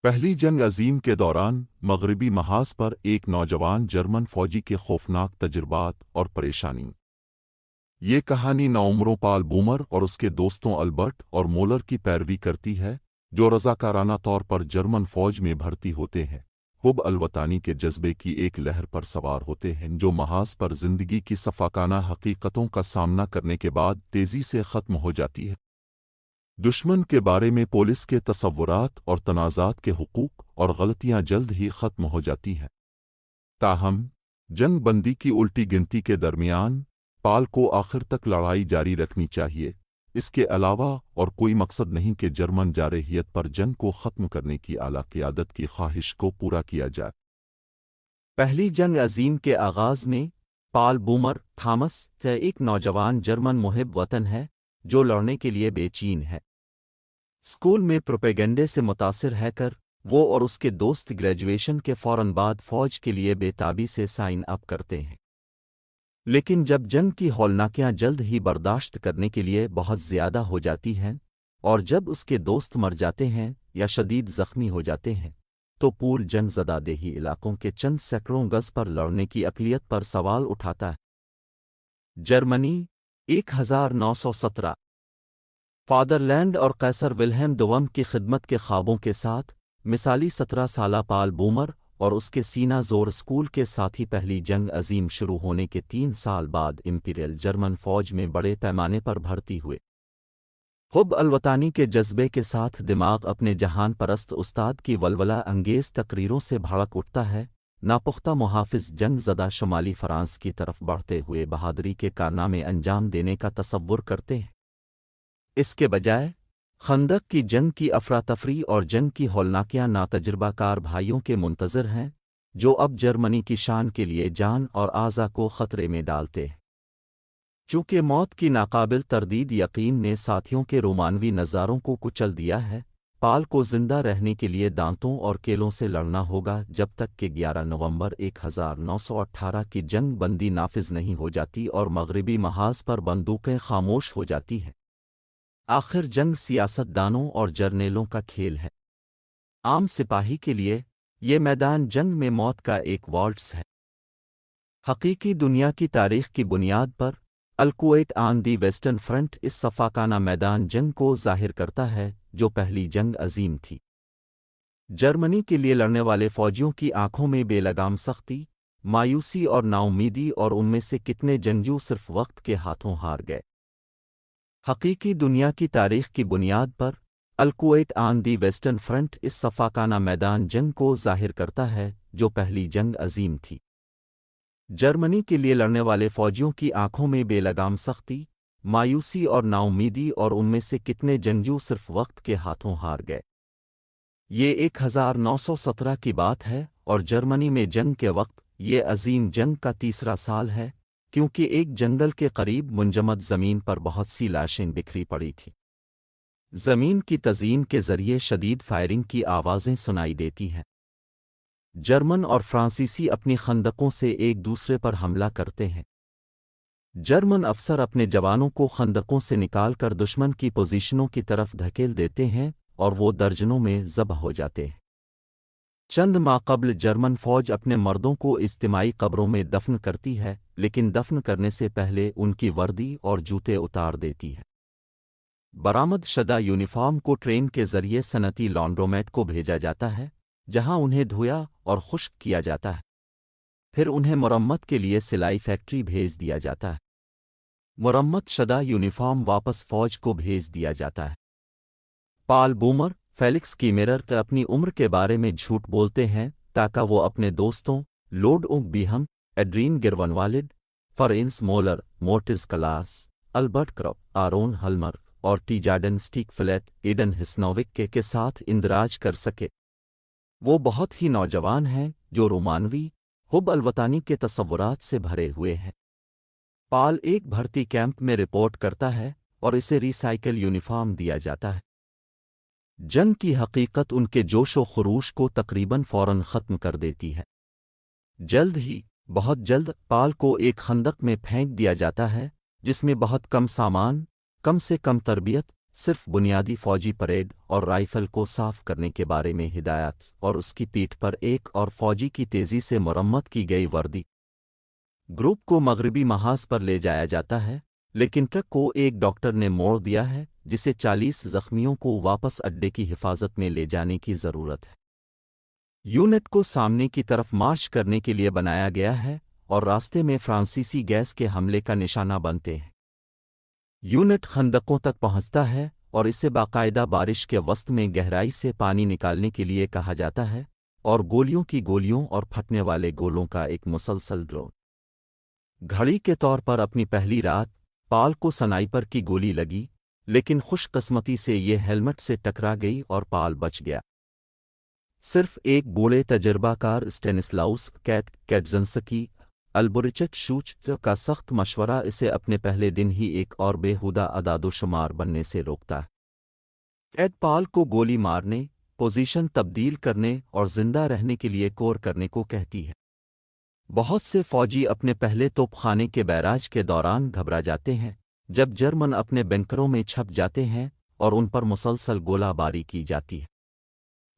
پہلی جنگ عظیم کے دوران مغربی محاذ پر ایک نوجوان جرمن فوجی کے خوفناک تجربات اور پریشانی۔ یہ کہانی نوعمروں پال بومر اور اس کے دوستوں البرٹ اور مولر کی پیروی کرتی ہے، جو رضاکارانہ طور پر جرمن فوج میں بھرتی ہوتے ہیں، حب الوطنی کے جذبے کی ایک لہر پر سوار ہوتے ہیں جو محاذ پر زندگی کی شفاقانہ حقیقتوں کا سامنا کرنے کے بعد تیزی سے ختم ہو جاتی ہے۔ دشمن کے بارے میں پولیس کے تصورات اور تنازعات کے حقوق اور غلطیاں جلد ہی ختم ہو جاتی ہیں۔ تاہم، جنگ بندی کی الٹی گنتی کے درمیان، پال کو آخر تک لڑائی جاری رکھنی چاہیے۔ اس کے علاوہ اور کوئی مقصد نہیں کہ جرمن جارحیت پر جنگ کو ختم کرنے کی اعلیٰ قیادت کی خواہش کو پورا کیا جائے۔ پہلی جنگ عظیم کے آغاز میں، پال بومر تھامس ایک نوجوان جرمن محب وطن ہے جو لڑنے کے لیے بے چین ہے۔ اسکول میں پروپیگنڈے سے متاثر ہے کر وہ اور اس کے دوست گریجویشن کے فوراً بعد فوج کے لیے بے تابی سے سائن اپ کرتے ہیں۔ لیکن جب جنگ کی ہولناکیاں جلد ہی برداشت کرنے کے لیے بہت زیادہ ہو جاتی ہیں، اور جب اس کے دوست مر جاتے ہیں یا شدید زخمی ہو جاتے ہیں، تو پول جنگ زدہ دیہی علاقوں کے چند سینکڑوں گز پر لڑنے کی اقلیت پر سوال اٹھاتا ہے۔ جرمنی 1917 فادرلینڈ اور قیصر ولہم دوم کی خدمت کے خوابوں کے ساتھ، مثالی 17 سالہ پال بومر اور اس کے سینہ زور اسکول کے ساتھی پہلی جنگ عظیم شروع ہونے کے 3 سال بعد امپیریل جرمن فوج میں بڑے پیمانے پر بھرتی ہوئے۔ حب الوطنی کے جذبے کے ساتھ دماغ اپنے جہان پرست استاد کی ولولہ انگیز تقریروں سے بھڑک اٹھتا ہے، ناپختہ محافظ جنگ زدہ شمالی فرانس کی طرف بڑھتے ہوئے بہادری کے کارنامے انجام دینے کا تصور کرتے ہیں۔ اس کے بجائے، خندق کی جنگ کی افراتفری اور جنگ کی ہولناکیاں ناتجربہ کار بھائیوں کے منتظر ہیں، جو اب جرمنی کی شان کے لیے جان اور اعضاء کو خطرے میں ڈالتے ہیں۔ چونکہ موت کی ناقابل تردید یقین نے ساتھیوں کے رومانوی نظاروں کو کچل دیا ہے، پال کو زندہ رہنے کے لیے دانتوں اور کیلوں سے لڑنا ہوگا جب تک کہ 11 نومبر 1918 کی جنگ بندی نافذ نہیں ہو جاتی اور مغربی محاذ پر بندوقیں خاموش ہو جاتی ہیں۔ آخر جنگ سیاست دانوں اور جرنیلوں کا کھیل ہے۔ عام سپاہی کے لیے، یہ میدان جنگ میں موت کا ایک والٹس ہے۔ حقیقی دنیا کی تاریخ کی بنیاد پر، الکویت آن دی ویسٹرن فرنٹ اس شفاقانہ میدان جنگ کو ظاہر کرتا ہے جو پہلی جنگ عظیم تھی۔ جرمنی کے لیے لڑنے والے فوجیوں کی آنکھوں میں بے لگام سختی، مایوسی اور ناامیدی، اور ان میں سے کتنے جنگجو صرف وقت کے ہاتھوں ہار گئے۔ حقیقی دنیا کی تاریخ کی بنیاد پر، الکویت آن دی ویسٹرن فرنٹ اس شفاقانہ میدان جنگ کو ظاہر کرتا ہے جو پہلی جنگ عظیم تھی۔ جرمنی کے لیے لڑنے والے فوجیوں کی آنکھوں میں بے لگام سختی، مایوسی اور ناامیدی، اور ان میں سے کتنے جنگجو صرف وقت کے ہاتھوں ہار گئے۔ یہ 1917 کی بات ہے، اور جرمنی میں جنگ کے وقت یہ عظیم جنگ کا تیسرا سال ہے، کیونکہ ایک جنگل کے قریب منجمد زمین پر بہت سی لاشیں بکھری پڑی تھیں۔ زمین کی تزئین کے ذریعے شدید فائرنگ کی آوازیں سنائی دیتی ہیں۔ جرمن اور فرانسیسی اپنی خندقوں سے ایک دوسرے پر حملہ کرتے ہیں۔ جرمن افسر اپنے جوانوں کو خندقوں سے نکال کر دشمن کی پوزیشنوں کی طرف دھکیل دیتے ہیں، اور وہ درجنوں میں ذبح ہو جاتے ہیں۔ چند ماہ قبل جرمن فوج اپنے مردوں کو اجتماعی قبروں میں دفن کرتی ہے، لیکن دفن کرنے سے پہلے ان کی وردی اور جوتے اتار دیتی ہے۔ برآمد شدہ یونیفارم کو ٹرین کے ذریعے صنعتی لانڈرومیٹ کو بھیجا جاتا ہے، جہاں انہیں دھویا اور خشک کیا جاتا ہے۔ پھر انہیں مرمت کے لیے سلائی فیکٹری بھیج دیا جاتا ہے۔ مرمت شدہ یونیفارم واپس فوج کو بھیج دیا جاتا ہے۔ پال بومر، فیلکس کیمیرر کا اپنی عمر کے بارے میں جھوٹ بولتے ہیں تاکہ وہ اپنے دوستوں Ludwig Beham, Adrian Grunwald, Franz Muller, Moritz Klaas, Albert Krupp, Aaron Hilmer اور ٹی جارڈن سٹیک فلیٹ، ایڈن ہسنووک کے ساتھ اندراج کر سکے۔ وہ بہت ہی نوجوان ہیں جو رومانوی حب الوطنی کے تصورات سے بھرے ہوئے ہیں۔ پال ایک بھرتی کیمپ میں رپورٹ کرتا ہے اور اسے ری سائیکل یونیفارم دیا جاتا ہے۔ جنگ کی حقیقت ان کے جوش و خروش کو تقریباً فوراً ختم کر دیتی ہے۔ جلد ہی، بہت جلد، پال کو ایک خندق میں پھینک دیا جاتا ہے جس میں بہت کم سامان، کم سے کم تربیت، صرف بنیادی فوجی پریڈ اور رائفل کو صاف کرنے کے بارے میں ہدایات اور اس کی پیٹھ پر ایک اور فوجی کی تیزی سے مرمت کی گئی وردی۔ گروپ کو مغربی محاذ پر لے جایا جاتا ہے، لیکن ٹرک کو ایک ڈاکٹر نے موڑ دیا ہے جسے 40 زخمیوں کو واپس اڈے کی حفاظت میں لے جانے کی ضرورت ہے۔ یونٹ کو سامنے کی طرف مارچ کرنے کے لیے بنایا گیا ہے اور راستے میں فرانسیسی گیس کے حملے کا نشانہ بنتے ہیں۔ یونٹ خندقوں تک پہنچتا ہے اور اسے باقاعدہ بارش کے وسط میں گہرائی سے پانی نکالنے کے لیے کہا جاتا ہے، اور گولیوں کی گولیوں اور پھٹنے والے گولوں کا ایک مسلسل ڈرون۔ گھڑی کے طور پر اپنی پہلی رات پال کو سنائپر کی گولی لگی، لیکن خوش قسمتی سے یہ ہیلمٹ سے ٹکرا گئی اور پال بچ گیا۔ صرف ایک بوڑھے تجربہ کار اسٹینسلاؤس کیٹزنسکی البورچٹ شوچ کا سخت مشورہ اسے اپنے پہلے دن ہی ایک اور بے ہودہ اعداد و شمار بننے سے روکتا ہے۔ ایڈ پال کو گولی مارنے، پوزیشن تبدیل کرنے اور زندہ رہنے کے لیے کور کرنے کو کہتی ہے۔ بہت سے فوجی اپنے پہلے توپ خانے کے بیراج کے دوران گھبرا جاتے ہیں جب جرمن اپنے بنکروں میں چھپ جاتے ہیں اور ان پر مسلسل گولہ باری کی جاتی ہے۔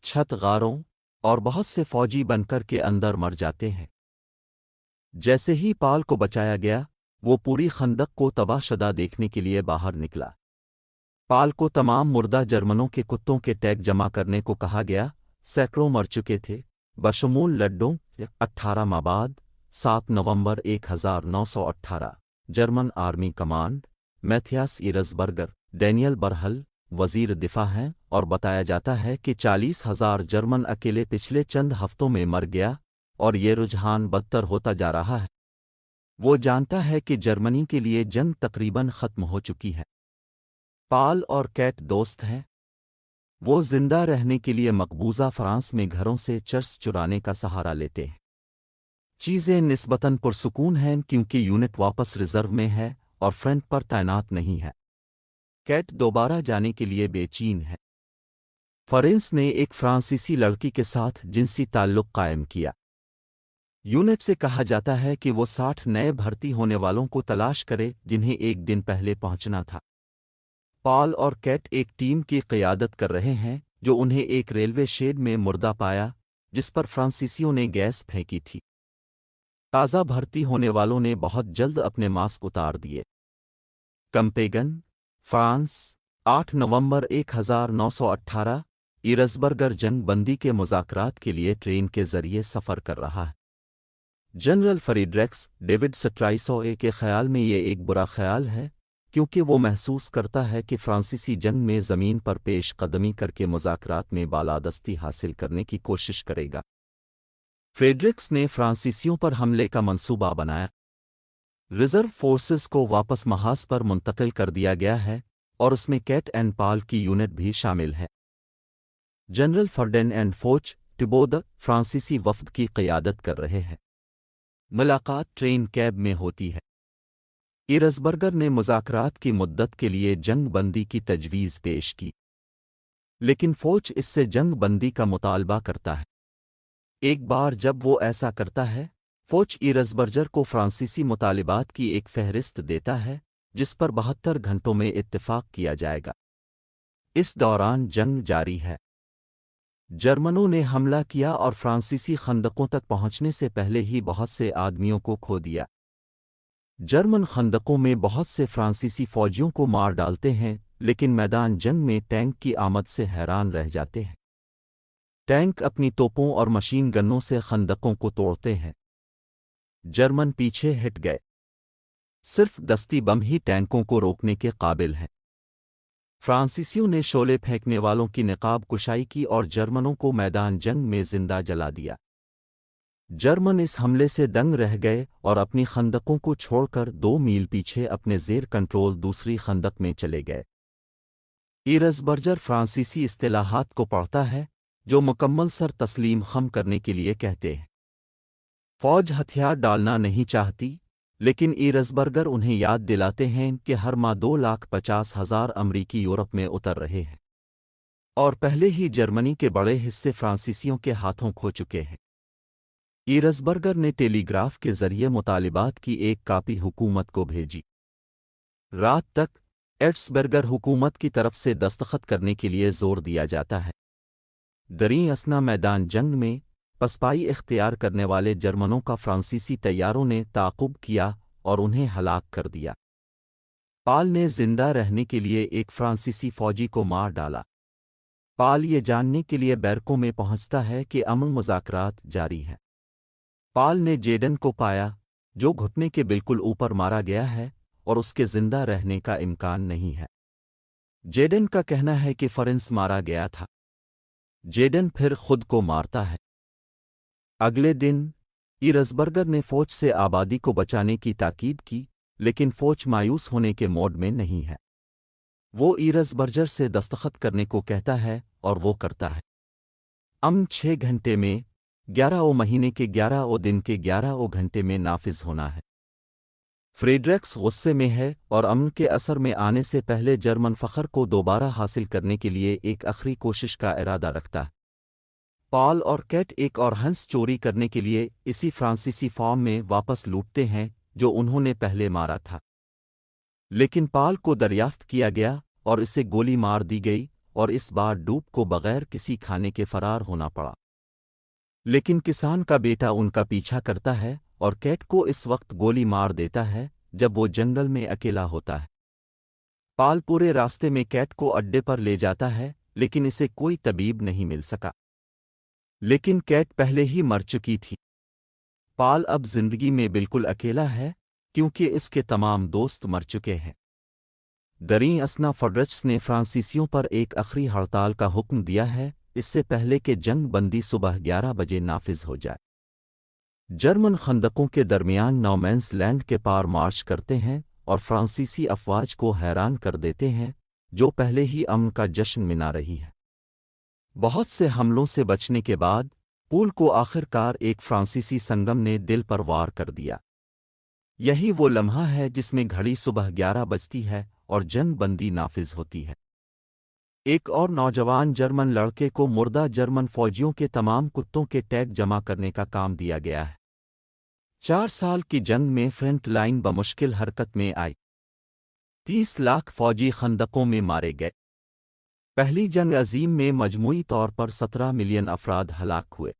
چھت غاروں اور بہت سے فوجی بنکر کے اندر مر جاتے ہیں۔ جیسے ہی پال کو بچایا گیا، وہ پوری خندق کو تباہ شدہ دیکھنے کے لیے باہر نکلا۔ پال کو تمام مردہ جرمنوں کے کتوں کے ٹیگ جمع کرنے کو کہا گیا۔ سینکڑوں مر چکے تھے، بشمول لڈوں۔ 18 ماہ بعد 7 نومبر 1918 جرمن آرمی کمانڈ میتھیاس ایرزبرگر ڈینیل برہل وزیر دفاع ہیں اور بتایا جاتا ہے کہ 40,000 جرمن اکیلے پچھلے چند ہفتوں میں مر گیا اور یہ رجحان بدتر ہوتا جا رہا ہے۔ وہ جانتا ہے کہ جرمنی کے لیے جنگ تقریباً ختم ہو چکی ہے۔ پال اور کیٹ دوست ہیں۔ وہ زندہ رہنے کے لیے مقبوضہ فرانس میں گھروں سے چرس چرانے کا سہارا لیتے ہیں۔ چیزیں نسبتاً پرسکون ہیں کیونکہ یونٹ واپس ریزرو میں ہے اور فرنٹ پر تعینات نہیں ہے۔ کیٹ دوبارہ جانے کے لیے بے چین ہے۔ فرانس نے ایک فرانسیسی لڑکی کے ساتھ جنسی تعلق قائم کیا۔ یونٹ سے کہا جاتا ہے کہ وہ 60 نئے بھرتی ہونے والوں کو تلاش کرے جنہیں ایک دن پہلے پہنچنا تھا۔ پال اور کیٹ ایک ٹیم کی قیادت کر رہے ہیں جو انہیں ایک ریلوے شیڈ میں مردہ پایا جس پر فرانسیسیوں نے گیس پھینکی تھی۔ تازہ بھرتی ہونے والوں نے بہت جلد اپنے ماسک اتار دیے۔ کمپیگن، فرانس، 8 نومبر 1918 ایرزبرگر جنگ بندی کے مذاکرات کے لیے ٹرین کے ذریعے سفر کر رہا ہے۔ جنرل فریڈریکس ڈیوڈ سٹرائسوے کے خیال میں یہ ایک برا خیال ہے کیونکہ وہ محسوس کرتا ہے کہ فرانسیسی جنگ میں زمین پر پیش قدمی کر کے مذاکرات میں بالادستی حاصل کرنے کی کوشش کرے گا۔ فریڈرکس نے فرانسیسیوں پر حملے کا منصوبہ بنایا۔ ریزرو فورسز کو واپس محاذ پر منتقل کر دیا گیا ہے اور اس میں کیٹ اینڈ پال کی یونٹ بھی شامل ہے۔ جنرل فرڈینینڈ فوچ ٹبود فرانسیسی وفد کی قیادت کر رہے ہیں۔ ملاقات ٹرین کیب میں ہوتی ہے۔ ایرزبرگر نے مذاکرات کی مدت کے لیے جنگ بندی کی تجویز پیش کی، لیکن فوچ اس سے جنگ بندی کا مطالبہ کرتا ہے۔ ایک بار جب وہ ایسا کرتا ہے، فوچ ایرزبرگر کو فرانسیسی مطالبات کی ایک فہرست دیتا ہے جس پر 72 گھنٹوں میں اتفاق کیا جائے گا۔ اس دوران جنگ جاری ہے۔ جرمنوں نے حملہ کیا اور فرانسیسی خندقوں تک پہنچنے سے پہلے ہی بہت سے آدمیوں کو کھو دیا۔ جرمن خندقوں میں بہت سے فرانسیسی فوجیوں کو مار ڈالتے ہیں، لیکن میدان جنگ میں ٹینک کی آمد سے حیران رہ جاتے ہیں۔ ٹینک اپنی توپوں اور مشین گنوں سے خندقوں کو توڑتے ہیں۔ جرمن پیچھے ہٹ گئے۔ صرف دستی بم ہی ٹینکوں کو روکنے کے قابل ہیں۔ فرانسیسیوں نے شعلے پھینکنے والوں کی نقاب کشائی کی اور جرمنوں کو میدان جنگ میں زندہ جلا دیا۔ جرمن اس حملے سے دنگ رہ گئے اور اپنی خندقوں کو چھوڑ کر 2 میل پیچھے اپنے زیر کنٹرول دوسری خندق میں چلے گئے۔ ایرزبرگر فرانسیسی اصطلاحات کو پڑھتا ہے جو مکمل سر تسلیم خم کرنے کے لیے کہتے ہیں۔ فوج ہتھیار ڈالنا نہیں چاہتی، لیکن ایرزبرگر انہیں یاد دلاتے ہیں کہ ہر ماہ 2,50,000 امریکی یورپ میں اتر رہے ہیں اور پہلے ہی جرمنی کے بڑے حصے فرانسیسیوں کے ہاتھوں کھو چکے ہیں۔ ایرزبرگر نے ٹیلی گراف کے ذریعے مطالبات کی ایک کاپی حکومت کو بھیجی۔ رات تک ایٹسبرگر حکومت کی طرف سے دستخط کرنے کے لیے زور دیا جاتا ہے۔ دریں اثنا میدان جنگ میں پسپائی اختیار کرنے والے جرمنوں کا فرانسیسی طیاروں نے تعاقب کیا اور انہیں ہلاک کر دیا۔ پال نے زندہ رہنے کے لیے ایک فرانسیسی فوجی کو مار ڈالا۔ پال یہ جاننے کے لیے بیرکوں میں پہنچتا ہے کہ امن مذاکرات جاری ہیں۔ پال نے جیڈن کو پایا، جو گھٹنے کے بالکل اوپر مارا گیا ہے اور اس کے زندہ رہنے کا امکان نہیں ہے۔ جیڈن کا کہنا ہے کہ فرانس مارا گیا تھا۔ جیڈن پھر خود کو مارتا ہے۔ اگلے دن ایرزبرگر نے فوج سے آبادی کو بچانے کی تاکید کی، لیکن فوج مایوس ہونے کے موڈ میں نہیں ہے۔ وہ ایرزبرگر سے دستخط کرنے کو کہتا ہے اور وہ کرتا ہے۔ 6 گھنٹے میں 11 مہینے کے 11 دن کے 11 گھنٹے میں نافذ ہونا ہے۔ فریڈریکس غصے میں ہے اور امن کے اثر میں آنے سے پہلے جرمن فخر کو دوبارہ حاصل کرنے کے لیے ایک آخری کوشش کا ارادہ رکھتا ہے۔ پال اور کیٹ ایک اور ہنس چوری کرنے کے لیے اسی فرانسیسی فارم میں واپس لوٹتے ہیں جو انہوں نے پہلے مارا تھا، لیکن پال کو دریافت کیا گیا اور اسے گولی مار دی گئی اور اس بار ڈوب کو بغیر کسی کھانے کے فرار ہونا پڑا۔ لیکن کسان کا بیٹا ان کا پیچھا کرتا ہے اور کیٹ کو اس وقت گولی مار دیتا ہے جب وہ جنگل میں اکیلا ہوتا ہے۔ پال پورے راستے میں کیٹ کو اڈے پر لے جاتا ہے، لیکن اسے کوئی طبیب نہیں مل سکا، لیکن کیٹ پہلے ہی مر چکی تھی۔ پال اب زندگی میں بالکل اکیلا ہے کیونکہ اس کے تمام دوست مر چکے ہیں۔ دریں اثنا فریڈرکس نے فرانسیسیوں پر ایک آخری ہڑتال کا حکم دیا ہے، اس سے پہلے کہ جنگ بندی صبح 11 بجے نافذ ہو جائے۔ جرمن خندقوں کے درمیان نومینز لینڈ کے پار مارچ کرتے ہیں اور فرانسیسی افواج کو حیران کر دیتے ہیں، جو پہلے ہی امن کا جشن منا رہی ہے۔ بہت سے حملوں سے بچنے کے بعد پول کو آخر کار ایک فرانسیسی سنگم نے دل پر وار کر دیا۔ یہی وہ لمحہ ہے جس میں گھڑی صبح 11 بجتی ہے اور جنگ بندی نافذ ہوتی ہے۔ ایک اور نوجوان جرمن لڑکے کو مردہ جرمن فوجیوں کے تمام کتوں کے ٹیگ جمع کرنے کا کام دیا گیا ہے۔ 4 سال کی جنگ میں فرنٹ لائن بمشکل حرکت میں آئی۔ 30 لاکھ فوجی خندقوں میں مارے گئے۔ پہلی جنگ عظیم میں مجموعی طور پر 17 ملین افراد ہلاک ہوئے۔